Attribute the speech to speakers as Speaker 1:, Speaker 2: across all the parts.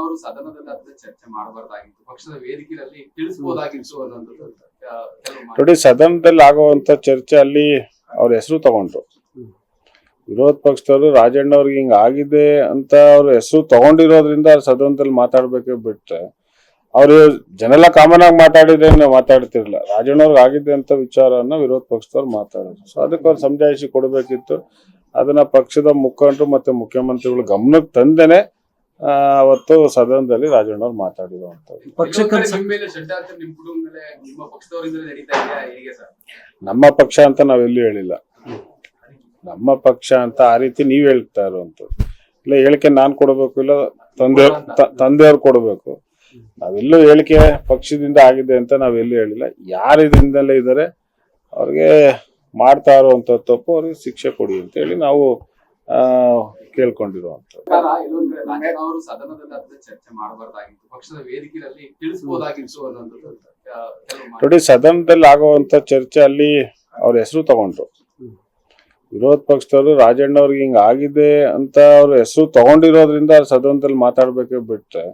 Speaker 1: ಅವರು ಸದನದಲ್ಲಿ ಅದನ್ನ ಚರ್ಚೆ ಮಾಡಬಾರ್ದಾಗಿತ್ತು, ಪಕ್ಷದ ವೇದಿಕೆಯಲ್ಲಿ ತಿಳಿಸಬಹುದಾಗಿತ್ತು ಅನ್ನೋದು
Speaker 2: ನೋಡಿ. ಸದನದಲ್ಲಿ ಆಗುವಂತ ಚರ್ಚೆ ಅಲ್ಲಿ ಅವ್ರ ಹೆಸರು ತಗೊಂಡ್ರು. ವಿರೋಧ ಪಕ್ಷದವರು ರಾಜಣ್ಣ ಅವ್ರಿಗೆ ಹಿಂಗ ಆಗಿದೆ ಅಂತ ಅವ್ರ ಹೆಸರು ತಗೊಂಡಿರೋದ್ರಿಂದ ಸದನದಲ್ಲಿ ಮಾತಾಡ್ಬೇಕೆ ಬಿಟ್ರೆ ಅವ್ರು ಜನೆಲ್ಲ ಕಾಮನ್ ಆಗಿ ಮಾತಾಡಿದ್ರೆ ನಾವು ಮಾತಾಡ್ತಿರ್ಲಿಲ್ಲ. ರಾಜಣ್ಣವ್ರಿಗೆ ಆಗಿದೆ ಅಂತ ವಿಚಾರನ ವಿರೋಧ ಪಕ್ಷದವ್ರು ಮಾತಾಡಿದ್ರು. ಸೊ ಅದಕ್ಕೆ ಅವ್ರು ಸಮಜಾಯಿಷಿ ಕೊಡಬೇಕಿತ್ತು. ಅದನ್ನ ಪಕ್ಷದ ಮುಖಂಡರು ಮತ್ತೆ ಮುಖ್ಯಮಂತ್ರಿಗಳು ಗಮನಕ್ಕೆ ತಂದೇನೆ ಅವತ್ತು ಸದನದಲ್ಲಿ ರಾಜಣ್ಣವ್ರು ಮಾತಾಡಿರುವಂತದ್ದು. ನಮ್ಮ ಪಕ್ಷ ಅಂತ ನಾವೆಲ್ಲೂ ಹೇಳಿಲ್ಲ. ನಮ್ಮ ಪಕ್ಷ ಅಂತ ಆ ರೀತಿ ನೀವ್ ಹೇಳ್ತಾ ಇರುವಂತದ್ದು ಇಲ್ಲ. ಹೇಳಿಕೆ ನಾನ್ ಕೊಡ್ಬೇಕು, ಇಲ್ಲ ತಂದೆಯವ್ರು ಕೊಡ್ಬೇಕು. ನಾವೆಲ್ಲೂ ಹೇಳಿಕೆ ಪಕ್ಷದಿಂದ ಆಗಿದೆ ಅಂತ ನಾವೆಲ್ಲೂ ಹೇಳಿಲ್ಲ. ಯಾರು ಇದರಿಂದಲೇ ಇದ್ದಾರೆ ಅವ್ರಿಗೆ ಮಾಡ್ತಾ ಇರುವಂತ ತಪ್ಪು ಅವ್ರಿಗೆ ಶಿಕ್ಷೆ ಕೊಡಿ ಅಂತ ಹೇಳಿ ನಾವು ಕೇಳ್ಕೊಂಡಿರುವಂತದ್ದು.
Speaker 1: ಅವರು ಸದನದಲ್ಲಿ ಅದನ್ನ ಚರ್ಚೆ ಮಾಡಬಾರ್ದಾಗಿತ್ತು, ಪಕ್ಷದ ವೇದಿಕೆಯಲ್ಲಿ ತಿಳಿಸಬಹುದಾಗಿತ್ತು ಅನ್ನೋದು.
Speaker 2: ನೋಡಿ, ಸದನದಲ್ಲಿ ಆಗುವಂತ ಚರ್ಚೆ ಅಲ್ಲಿ ಅವ್ರ ಹೆಸರು ತಗೊಂಡ್ರು. ವಿರೋಧ ಪಕ್ಷದವರು ರಾಜಣ್ಣ ಅವ್ರಿಗೆ ಹಿಂಗ ಆಗಿದೆ ಅಂತ ಅವ್ರ ಹೆಸರು ತಗೊಂಡಿರೋದ್ರಿಂದ ಸದನದಲ್ಲಿ ಮಾತಾಡ್ಬೇಕೆ ಬಿಟ್ರೆ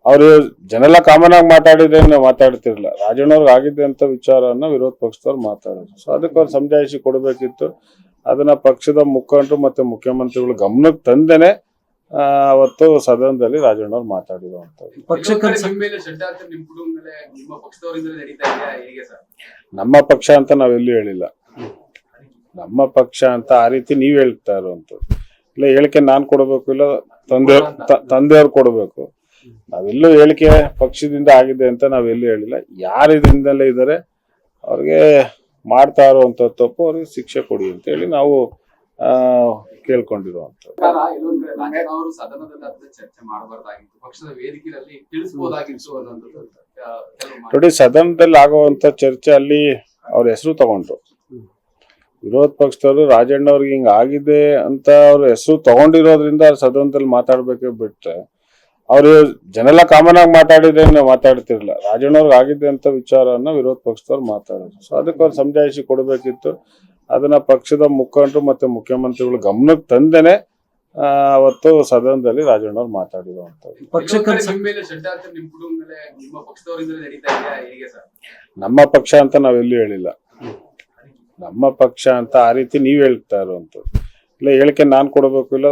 Speaker 2: ಅವ್ರು ಜನೆಲ್ಲ ಕಾಮನ್ ಆಗಿ ಮಾತಾಡಿದ್ರೆ ನಾವು ಮಾತಾಡ್ತಿರ್ಲಿಲ್ಲ. ರಾಜಣ್ಣವ್ರಿಗೆ ಆಗಿದೆ ಅಂತ ವಿಚಾರನ ವಿರೋಧ ಪಕ್ಷದವ್ರು ಮಾತಾಡಿದ್ರು. ಸೊ ಅದಕ್ಕೆ ಅವ್ರು ಸಮಜಾಯಿಷಿ ಕೊಡಬೇಕಿತ್ತು. ಅದನ್ನ ಪಕ್ಷದ ಮುಖಂಡರು ಮತ್ತೆ ಮುಖ್ಯಮಂತ್ರಿಗಳು ಗಮನಕ್ಕೆ ತಂದೇನೆ ಅವತ್ತು ಸದನದಲ್ಲಿ ರಾಜಣ್ಣವ್ರು ಮಾತಾಡಿರುವಂತದ್ದು. ನಮ್ಮ ಪಕ್ಷ ಅಂತ ನಾವೆಲ್ಲೂ ಹೇಳಿಲ್ಲ. ನಮ್ಮ ಪಕ್ಷ ಅಂತ ಆ ರೀತಿ ನೀವ್ ಹೇಳ್ತಾ ಇರುವಂತದ್ದು ಇಲ್ಲ. ಹೇಳಿಕೆ ನಾನ್ ಕೊಡ್ಬೇಕು, ಇಲ್ಲ ತಂದೆಯವ್ರು ಕೊಡ್ಬೇಕು. ನಾವೆಲ್ಲೂ ಹೇಳಿಕೆ ಪಕ್ಷದಿಂದ ಆಗಿದೆ ಅಂತ ನಾವೆಲ್ಲೂ ಹೇಳಿಲ್ಲ. ಯಾರು ಇದರಿಂದಲೇ ಇದ್ದಾರೆ ಅವ್ರಿಗೆ ಮಾಡ್ತಾ ಇರುವಂತ ತಪ್ಪು ಅವ್ರಿಗೆ ಶಿಕ್ಷೆ ಕೊಡಿ ಅಂತ ಹೇಳಿ ನಾವು ಕೇಳ್ಕೊಂಡಿರುವಂತದ್ದು.
Speaker 1: ಅವರು ಸದನದಲ್ಲಿ ಅದನ್ನ ಚರ್ಚೆ ಮಾಡಬಾರ್ದಾಗಿತ್ತು, ಪಕ್ಷದ ವೇದಿಕೆಯಲ್ಲಿ ತಿಳಿಸಬಹುದಾಗಿತ್ತು ಅನ್ನೋದು.
Speaker 2: ನೋಡಿ, ಸದನದಲ್ಲಿ ಆಗುವಂತ ಚರ್ಚೆ ಅಲ್ಲಿ ಅವ್ರ ಹೆಸರು ತಗೊಂಡ್ರು. ವಿರೋಧ ಪಕ್ಷದವರು ರಾಜಣ್ಣ ಅವ್ರಿಗೆ ಹಿಂಗ ಆಗಿದೆ ಅಂತ ಅವ್ರ ಹೆಸರು ತಗೊಂಡಿರೋದ್ರಿಂದ ಸದನದಲ್ಲಿ ಮಾತಾಡ್ಬೇಕೆ ಬಿಟ್ರೆ ಅವ್ರು ಜನೆಲ್ಲ ಕಾಮನ್ ಆಗಿ ಮಾತಾಡಿದ್ರೆ ನಾವು ಮಾತಾಡ್ತಿರ್ಲಿಲ್ಲ. ರಾಜಣ್ಣವ್ರಿಗೆ ಆಗಿದೆ ಅಂತ ವಿಚಾರನ ವಿರೋಧ ಪಕ್ಷದವ್ರು ಮಾತಾಡಿದ್ರು. ಸೊ ಅದಕ್ಕೆ ಅವ್ರು ಸಮಜಾಯಿಷಿ ಕೊಡಬೇಕಿತ್ತು. ಅದನ್ನ ಪಕ್ಷದ ಮುಖಂಡರು ಮತ್ತೆ ಮುಖ್ಯಮಂತ್ರಿಗಳು ಗಮನಕ್ಕೆ ತಂದೇನೆ ಅವತ್ತು ಸದನದಲ್ಲಿ ರಾಜಣ್ಣವ್ರು ಮಾತಾಡಿರುವಂತದ್ದು. ನಮ್ಮ ಪಕ್ಷ ಅಂತ ನಾವೆಲ್ಲೂ ಹೇಳಿಲ್ಲ. ನಮ್ಮ ಪಕ್ಷ ಅಂತ ಆ ರೀತಿ ನೀವ್ ಹೇಳ್ತಾ ಇರುವಂತದ್ದು ಇಲ್ಲ. ಹೇಳಿಕೆ ನಾನ್ ಕೊಡ್ಬೇಕು, ಇಲ್ಲ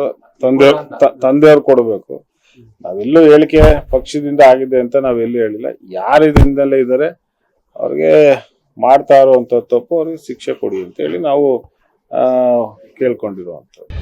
Speaker 2: ತಂದೆಯವ್ರು ಕೊಡ್ಬೇಕು. ನಾವೆಲ್ಲೂ ಹೇಳಿಕೆ ಪಕ್ಷದಿಂದ ಆಗಿದೆ ಅಂತ ನಾವೆಲ್ಲೂ ಹೇಳಿಲ್ಲ. ಯಾರು ಇದರಿಂದಲೇ ಇದ್ದಾರೆ ಅವ್ರಿಗೆ ಮಾಡ್ತಾ ಇರುವಂತ ತಪ್ಪು ಅವ್ರಿಗೆ ಶಿಕ್ಷೆ ಕೊಡಿ ಅಂತ ಹೇಳಿ ನಾವು ಕೇಳ್ಕೊಂಡಿರುವಂತದ್ದು.